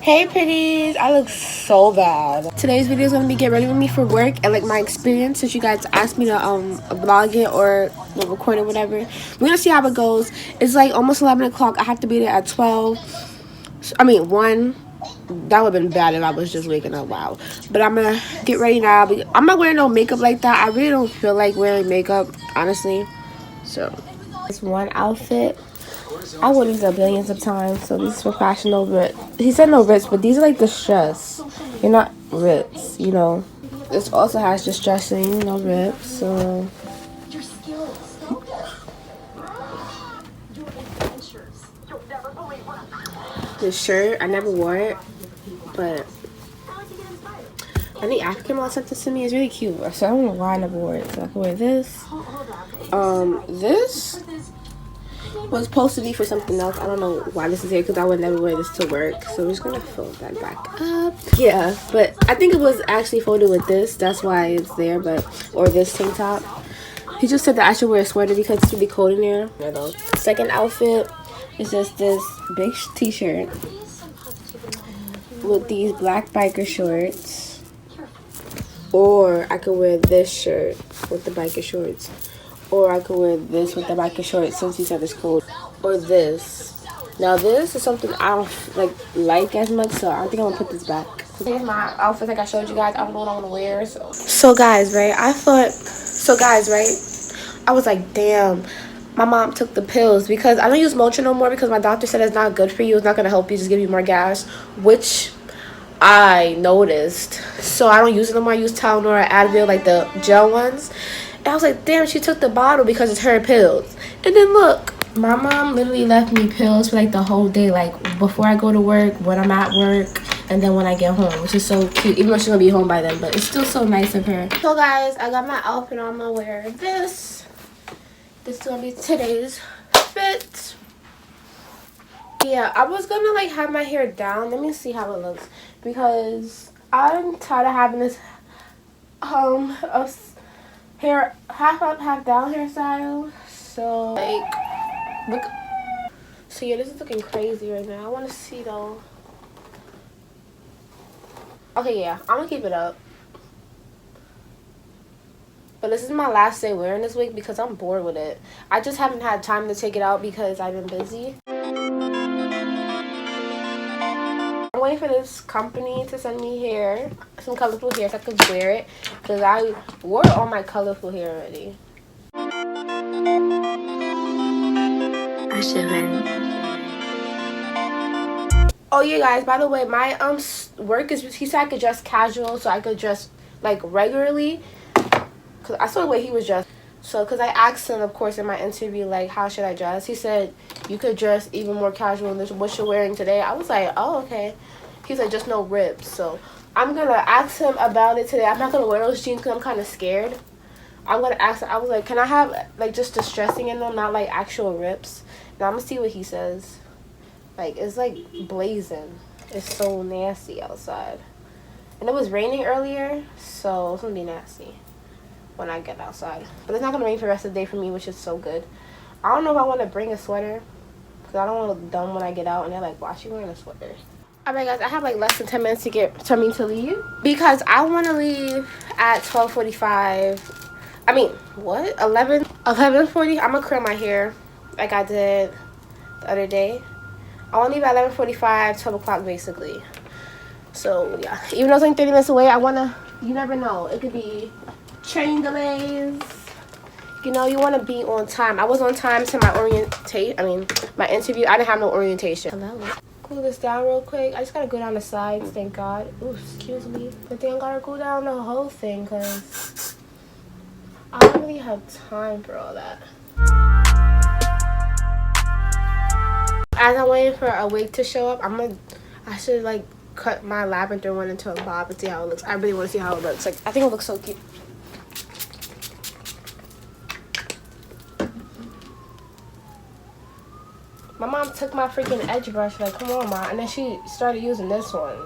Hey pretties, I look so bad. Today's video is gonna be get ready with me for work and like my experience since you guys asked me to vlog it or record it, whatever. We're gonna see how it goes. It's like almost 11 o'clock. I have to be there at 12. I mean 1. That would have been bad if I was just waking up. Wow. But I'm gonna get ready now. I'm not wearing no makeup like that. I really don't feel like wearing makeup, honestly. So it's one outfit. I wore these billions of times, so these is professional, but he said no rips, but these are like distress. You're not rips, you know. This also has distressing, no rips, so. This shirt, I never wore it, but I think African mom sent this to me. It's really cute, so I don't know why I never wore it. So I can wear this. This was supposed to be for something else. I don't know why this is here because I would never wear this to work, so I'm just gonna fold that back up. Yeah, but I think it was actually folded with this, that's why it's there. But or this tank top. He just said that I should wear a sweater because it's really cold in there. Second outfit is just this big t-shirt with these black biker shorts, or I could wear this shirt with the biker shorts. Or I could wear this with the biker shorts since he said it's cold. Or this. Now this is something I don't like as much, so I think I'm gonna put this back. Here's my outfit like I showed you guys. I don't know what I'm gonna wear. So guys, right? I was like, damn, my mom took the pills because I don't use Motrin no more because my doctor said it's not good for you. It's not gonna help you, just give you more gas, which I noticed. So I don't use it no more. I use Tylenol or Advil, like the gel ones. I was like, damn, she took the bottle because it's her pills. And then look, my mom literally left me pills for like the whole day, like before I go to work, when I'm at work, and then when I get home, which is so cute, even though she's gonna be home by then, but it's still so nice of her. So guys, I got my outfit on. I'm gonna wear this. This is gonna be today's fit. Yeah, I was gonna like have my hair down. Let me see how it looks because I'm tired of having this hair half up, half down hairstyle. So like, look. So yeah, this is looking crazy right now. I want to see though. Okay, yeah, I'm gonna keep it up. But this is my last day wearing this wig because I'm bored with it. I just haven't had time to take it out because I've been busy. I'm waiting for this company to send me hair, some colorful hair so I could wear it because I wore all my colorful hair already. Icylinn. Oh yeah guys, by the way, my work is, he said I could dress casual, so I could dress like regularly because I saw the way he was dressed. So because I asked him, of course, in my interview, like, how should I dress? He said you could dress even more casual than what you're wearing today. I was like, oh, okay. He said just no ribs. So I'm gonna ask him about it today. I'm not gonna wear those jeans because I'm kind of scared. I'm gonna ask him. I was like, can I have like just distressing in them, not like actual rips? Now I'm gonna see what he says. Like, it's like blazing. It's so nasty outside, and it was raining earlier, so it's gonna be nasty when I get outside. But it's not gonna rain for the rest of the day for me, which is so good. I don't know if I want to bring a sweater because I don't want to look dumb when I get out and they're like, why is she wearing a sweater? Alright guys, I have like less than 10 minutes to leave because I want to leave at 12:45. I mean, what? 11:40. I'm gonna curl my hair like I did the other day. I want to leave at 11:45, 12 o'clock basically. So yeah, even though it's like 30 minutes away, I want to, you never know, it could be train delays. You know, you want to be on time. I was on time to my my interview. I didn't have no orientation. Hello. Cool this down real quick. I just gotta go down the sides, thank God. Ooh, excuse me. But then I gotta go down the whole thing because I don't really have time for all that. As I'm waiting for a wig to show up, I should like cut my lavender one into a bob and see how it looks. I really want to see how it looks. Like, I think it looks so cute. My mom took my freaking edge brush, like, come on, Ma. And then she started using this one.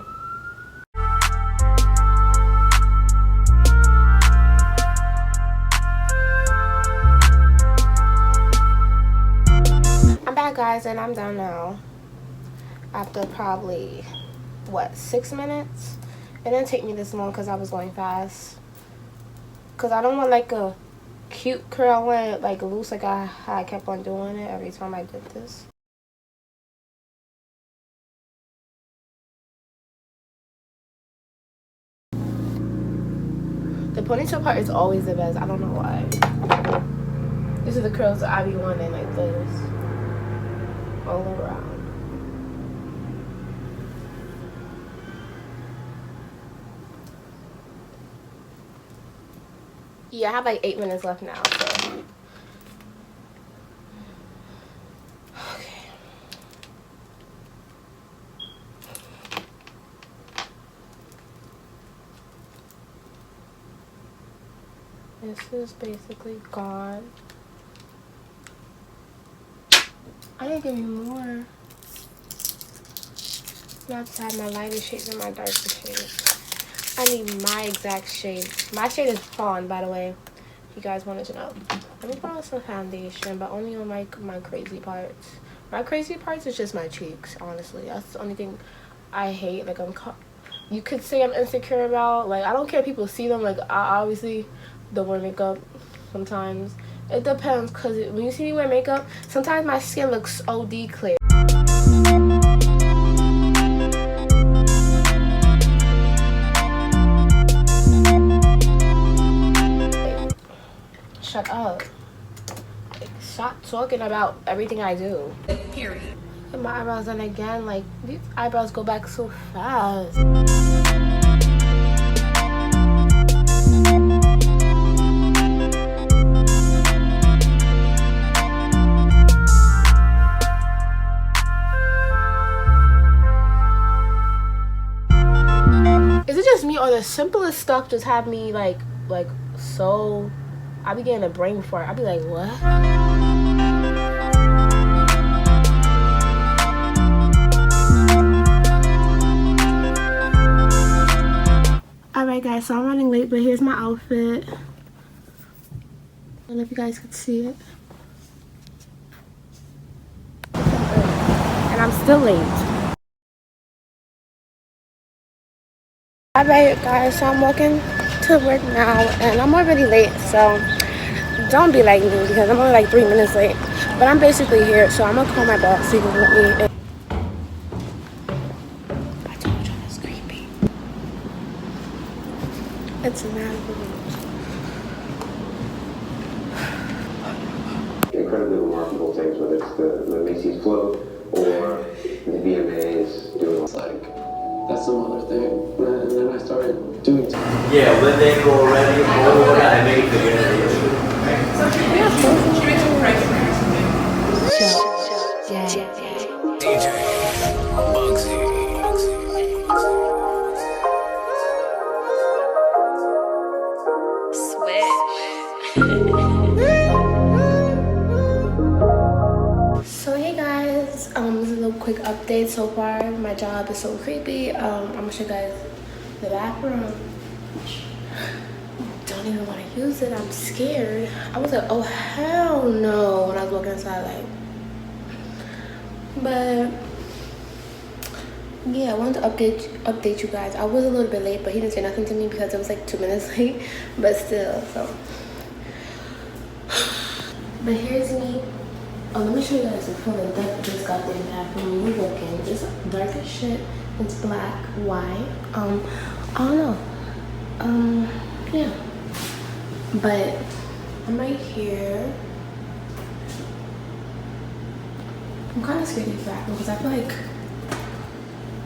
I'm back, guys, and I'm done now. After probably what, 6 minutes. It didn't take me this long because I was going fast. Because I don't want like a cute curl. I want it like loose, like I kept on doing it every time I did this. The ponytail part is always the best. I don't know why. These are the curls that I be wanting, like this. All around. Yeah, I have like 8 minutes left now, so. Okay. This is basically gone. I need to give you more. Now to have my lighter shades and my darker shades. I need my exact shade. My shade is fawn, by the way. If you guys wanted to know. Let me put on some foundation, but only on my crazy parts. My crazy parts is just my cheeks, honestly. That's the only thing I hate. Like you could say I'm insecure about. Like I don't care if people see them. Like I obviously don't wear makeup sometimes. It depends, because when you see me wear makeup, sometimes my skin looks OD clear. Shut up. Like, stop talking about everything I do. Period. And my eyebrows done again. Like, these eyebrows go back so fast. Is it just me, or the simplest stuff just have me like so... I be getting a brain fart. I be like, what? Alright guys, so I'm running late, but here's my outfit. I don't know if you guys could see it. And I'm still late. Alright guys, so I'm walking to work now, and I'm already late, so don't be like me because I'm only like 3 minutes late. But I'm basically here, so I'm gonna call my boss so he can let me. I told you it's creepy. It's mad rude. Incredibly remarkable things, whether it's the Macy's float or the VMAs doing like that's some other thing. And then I started doing yeah, when they go already, I make the video. DJ Bugsy. So hey guys, this is a little quick update so far. My job is so creepy. I'm gonna show you guys the bathroom. Don't even want to use it. I'm scared. I was like, oh hell no, when I was walking inside, like. But yeah, I wanted to update you guys. I was a little bit late, but he didn't say nothing to me because it was like 2 minutes late. But still, so. But here's me. Oh, let me show you guys the full depth of this goddamn bathroom. When you walk in, it's dark as shit. It's black, white. I don't know. Yeah. But I'm right here. I'm kind of scared of the bathroom because I feel like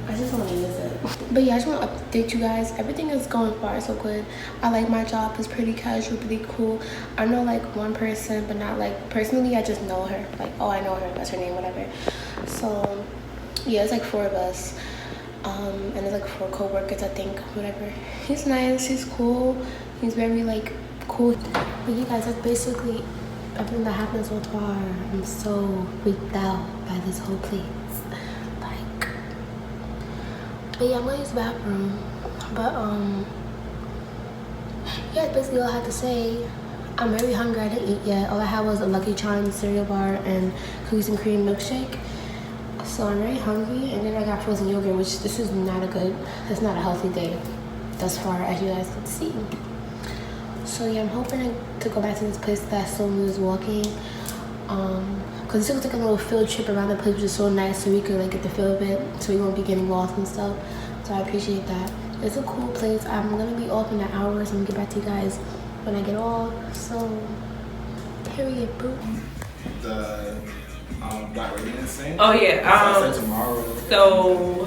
I just want to use it. But yeah, I just want to update you guys. Everything is going far so good. I like my job. It's pretty casual, pretty cool. I know like one person, but not like personally. I just know her. Like, oh, I know her. That's her name, whatever. So yeah, it's like 4 of us. And there's like 4 co-workers, I think, whatever. He's nice. He's cool. He's very like cool. But you guys, that's basically everything that happened so far. I'm so freaked out by this whole place. Like, but yeah, I'm gonna use the bathroom. But yeah, that's basically all I had to say. I'm very hungry. I didn't eat yet. All I had was a Lucky Charms cereal bar and cookies and cream milkshake. So I'm very hungry, and then I got frozen yogurt, which this is not a good, it's not a healthy day thus far, as you guys can see. So yeah, I'm hoping to go back to this place that Soulfeel is walking. Cause this looks like a little field trip around the place, which is so nice, so we could like get the feel of it, so we won't be getting lost and stuff. So I appreciate that. It's a cool place. I'm gonna be off in an hour, so I'm gonna get back to you guys when I get off. So period, boo. The Black Radiance thing. Oh yeah. Tomorrow. So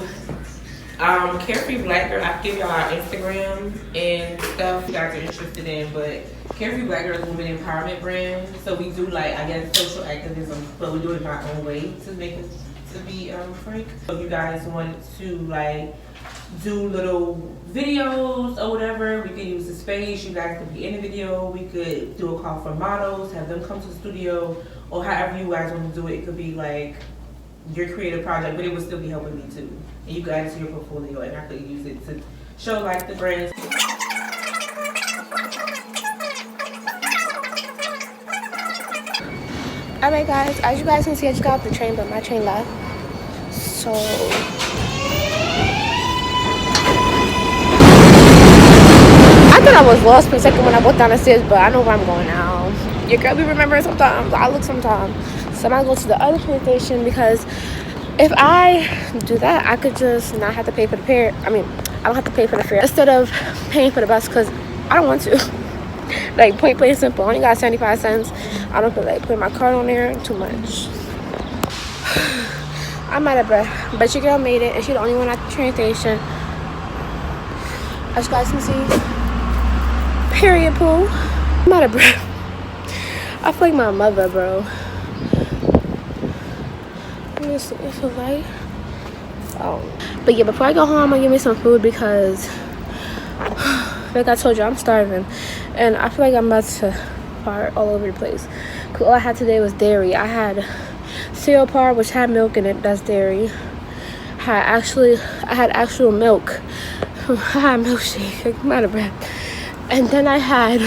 Carefree Black Girl, I can give y'all our Instagram and stuff you guys are interested in, but Carefree Black Girl is a women empowerment brand. So we do like, I guess, social activism, but we do it in our own way to make it to be frank. So if you guys want to like do little videos or whatever, we could use the space. You guys could be in the video. We could do a call for models, have them come to the studio, or however you guys want to do it. It could be like your creative project, but it would still be helping me too. And you guys see your portfolio, and I could use it to show like the brands. Alright guys, as you guys can see, I just got off the train, but my train left. So I thought I was lost for a second when I walked down the stairs, but I know where I'm going now. Your girl be remembering sometimes. I look sometimes. So I'm gonna go to the other train station, because if I do that, I could just not have to pay for the fare. I mean, I don't have to pay for the fare instead of paying for the bus, because I don't want to. Like, point blank simple. I only got 75 cents. I don't feel like putting my card on there too much. I'm out of breath. But your girl made it, and she's the only one at the train station. As you guys can see. Period, poo. I'm out of breath. I feel like my mother, bro. It's a light. Oh. But yeah, before I go home, I'm gonna give me some food, because like I told you, I'm starving. And I feel like I'm about to fart all over the place. Cause all I had today was dairy. I had cereal bar, which had milk in it. That's dairy. I had actual milk. I had milkshake. I'm out of breath. And then I had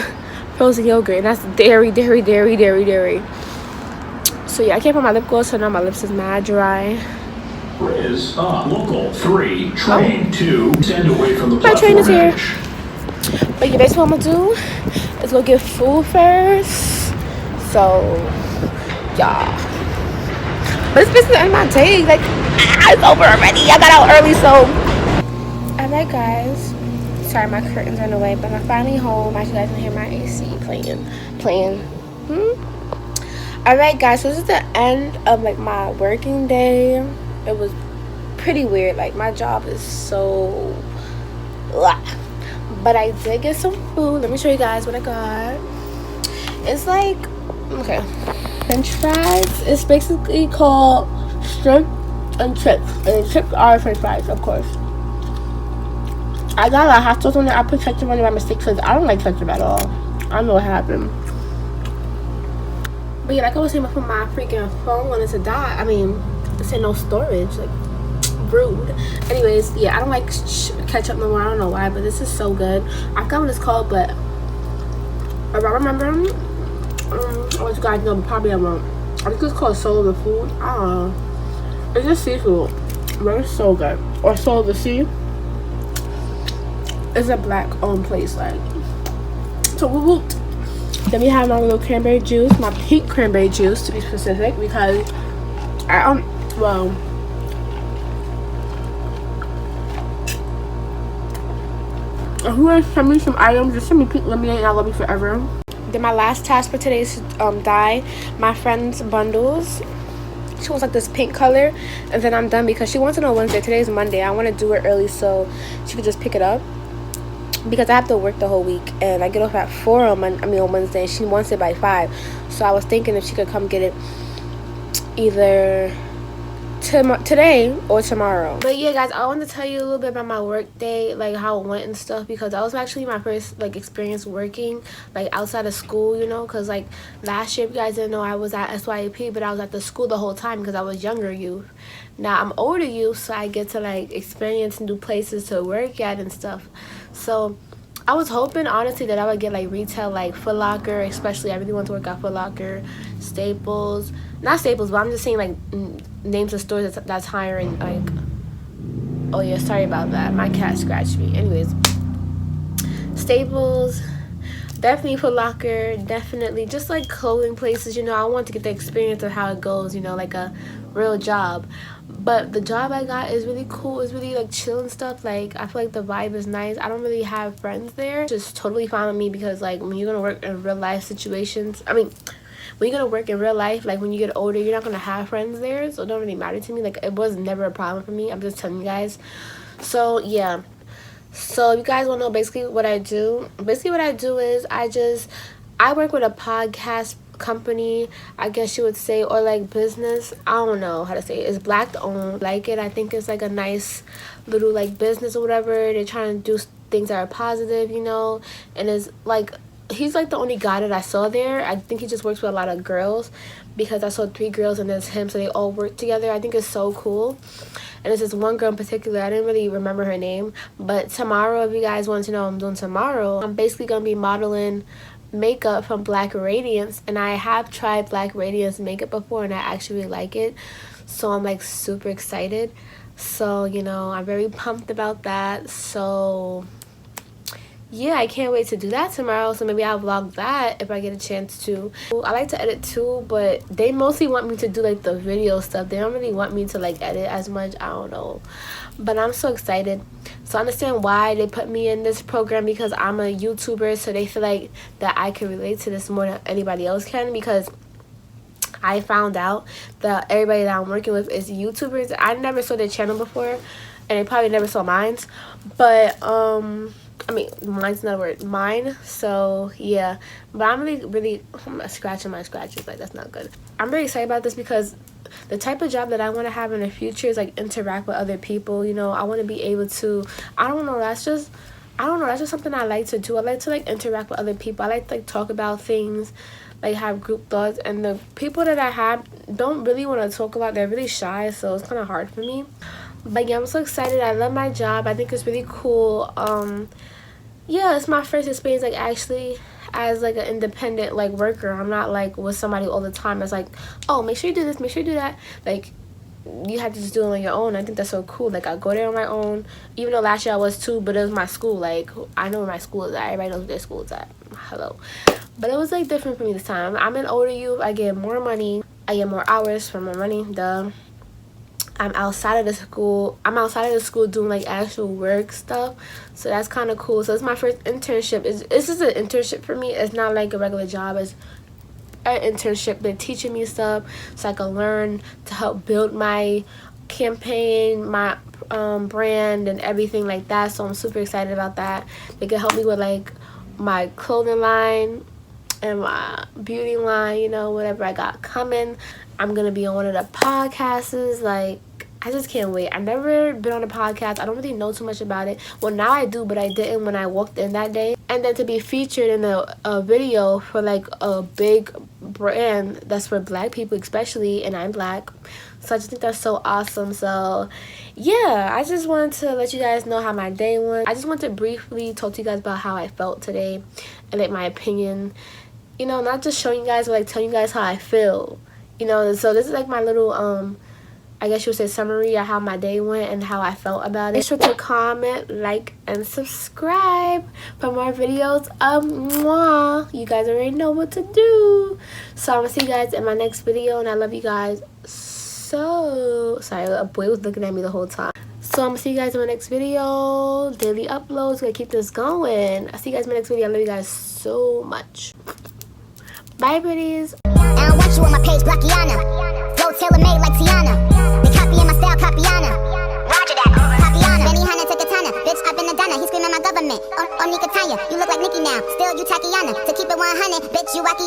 frozen yogurt, and that's dairy. So yeah, I can't put my lip gloss, so now my lips is mad dry. Is local 3, train 2, stand away from the My train is platform here. edge. But yeah, basically what I'm gonna do is go get food first. So yeah. But it's basically in my day. Like, it's over already. I got out early, so. Alright guys. Sorry, my curtains are in the way, but I'm finally home. As you guys can hear my AC playing. Alright guys, so this is the end of like my working day. It was pretty weird. Like, my job is so but I did get some food. Let me show you guys what I got. It's like, okay, French fries. It's basically called shrimp and chips. And chips are French fries, of course. I got a hot sauce on there. I put ketchup on it by mistake, because I don't like ketchup at all. I don't know what happened. But yeah, like I was saying before, my freaking phone wanted to die. I mean, it said no storage. Like, rude. Anyways, yeah, I don't like ketchup no more. I don't know why, but this is so good. I forgot what it's called, but if I remember, I'll let you guys know, but probably I won't. I think it's called Soul of the Food. I don't know. It's just seafood, but it's so good. Or Soul of the Sea. It's a black owned place, like. So whoop. Then we have my little cranberry juice, my pink cranberry juice to be specific, because who has sent me some items, just send me pink lemonade and I love you forever. Then my last task for today is to dye my friend's bundles. She wants like this pink color, and then I'm done, because she wants it on Wednesday. Today's Monday. I want to do it early so she could just pick it up, because I have to work the whole week, and I get off at 4 on Wednesday, and she wants it by 5. So I was thinking if she could come get it either today or tomorrow. But yeah guys, I want to tell you a little bit about my work day, like how it went and stuff, because that was actually my first like experience working like outside of school, you know, because like last year, if you guys didn't know, I was at SYAP, but I was at the school the whole time because I was younger youth. Now I'm older youth, so I get to like experience new places to work at and stuff. So I was hoping honestly that I would get like retail, like Foot Locker, especially I really want to work at Foot Locker, Staples, not Staples, but I'm just saying like names of stores that's hiring. Like, oh yeah, sorry about that, my cat scratched me. Anyways, Staples, definitely Foot Locker, definitely just like clothing places. You know, I want to get the experience of how it goes, you know, like a real job. But the job I got is really cool. It's really like chill and stuff. Like, I feel like the vibe is nice. I don't really have friends there. Just totally fine with me, because like when you're gonna work in real life situations, I mean, when you're gonna work in real life, like when you get older, you're not gonna have friends there, so it don't really matter to me. Like, it was never a problem for me. I'm just telling you guys. So yeah, so you guys want to know basically what I do. Basically what I do is I work with a podcast company, I guess you would say, or like business. I don't know how to say it. It's Black owned. Like it. I think it's like a nice little like business or whatever. They're trying to do things that are positive, you know. And it's like, he's like the only guy that I saw there. I think he just works with a lot of girls, because I saw 3 girls and there's him, so they all work together. I think it's so cool. And it's this one girl in particular, I didn't really remember her name, but tomorrow, if you guys want to know what I'm doing tomorrow, I'm basically gonna be modeling makeup from Black Radiance, and I have tried Black Radiance makeup before and I actually really like it, so I'm like super excited. So, you know, I'm very pumped about that. So yeah, I can't wait to do that tomorrow. So maybe I'll vlog that if I get a chance to. I like to edit too, but they mostly want me to do like the video stuff. They don't really want me to like edit as much. I don't know, but I'm so excited. So I understand why they put me in this program, because I'm a YouTuber, so they feel like that I can relate to this more than anybody else can, because I found out that everybody that I'm working with is YouTubers. I never saw their channel before, and they probably never saw mine, but I mean, mine's not a word, mine. So yeah, but I'm really I'm scratching my scratches, like that's not good. I'm really excited about this, because the type of job that I want to have in the future is like interact with other people. You know, I want to be able to, I don't know, that's just something I like to do. I like to like interact with other people. I like to like talk about things, like have group thoughts, and the people that I have don't really want to talk about. They're really shy, so it's kind of hard for me. But yeah, I'm so excited. I love my job. I think it's really cool. Yeah, it's my first experience like actually as like an independent like worker. I'm not like with somebody all the time. It's like, oh, make sure you do this, make sure you do that. Like, you have to just do it on your own. I think that's so cool. Like, I go there on my own, even though last year I was too, but it was my school. Like, I know where my school is at. Everybody knows where their school is at. Hello. But it was like different for me this time. I'm an older youth. I get more money. I get more hours for my money. Duh. I'm outside of the school doing like actual work stuff, so that's kind of cool. So it's my first internship. This is an internship for me. It's not like a regular job. It's an internship. They're teaching me stuff so I can learn to help build my campaign, my brand, and everything like that. So I'm super excited about that. They can help me with like my clothing line and my beauty line, you know, whatever I got coming. I'm gonna be on one of the podcasts. Like, I just can't wait. I've never been on a podcast. I don't really know too much about it. Well, now I do, but I didn't when I walked in that day. And then to be featured in a video for like a big brand that's for Black people especially, and I'm Black, so I just think that's so awesome. So yeah, I just wanted to let you guys know how my day went. I just want to briefly talk to you guys about how I felt today and like my opinion, you know, not just showing you guys, but like telling you guys how I feel, you know. So this is like my little I guess you would say summary of how my day went and how I felt about it. Make sure to comment, like, and subscribe for more videos. Mwah. You guys already know what to do. So I'm gonna see you guys in my next video, and I love you guys so. Sorry, a boy was looking at me the whole time. So I'm gonna see you guys in my next video. Daily uploads, gonna keep this going. I'll see you guys in my next video. I love you guys so much. Bye, pretties. I don't want you on my page, Blackiana. Flow tailor-made like Tiana. They copying my style, Capiana. Roger that. Capiana. Benny Hanna to Katana. Bitch, I've been a Donna. He screaming my government. On Nika Tanya. You look like Nicki now. Still, you Tatiana. To keep it 100, bitch, you Rocky.